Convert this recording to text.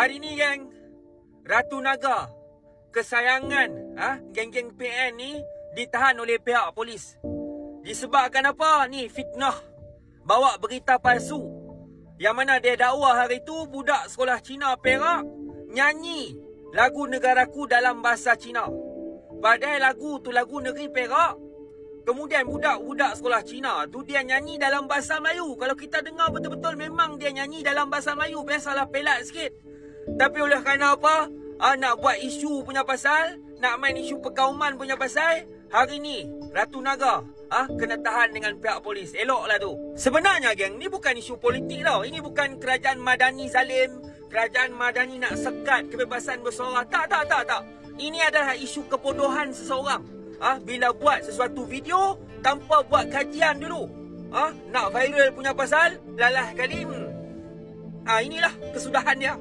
Hari ni geng, Ratu Naga, kesayangan geng-geng PN ni ditahan oleh pihak polis. Disebabkan apa? Ni fitnah, bawa berita palsu. Yang mana dia dakwa hari tu budak sekolah Cina Perak nyanyi lagu negaraku dalam bahasa Cina. Padahal lagu tu lagu negeri Perak. Kemudian budak-budak sekolah Cina tu dia nyanyi dalam bahasa Melayu. Kalau kita dengar betul-betul memang dia nyanyi dalam bahasa Melayu. Biasalah pelat sikit. Tapi oleh kerana apa? Nak buat isu punya pasal, nak main isu perkauman punya pasal, hari ni Ratu Naga kena tahan dengan pihak polis. Eloklah tu. Sebenarnya geng, ni bukan isu politik tau. Ini bukan kerajaan Madani zalim, kerajaan Madani nak sekat kebebasan bersuara. Tak. Ini adalah isu kebodohan seseorang. Bila buat sesuatu video tanpa buat kajian dulu. Nak viral punya pasal, lalah kali. Inilah kesudahan dia.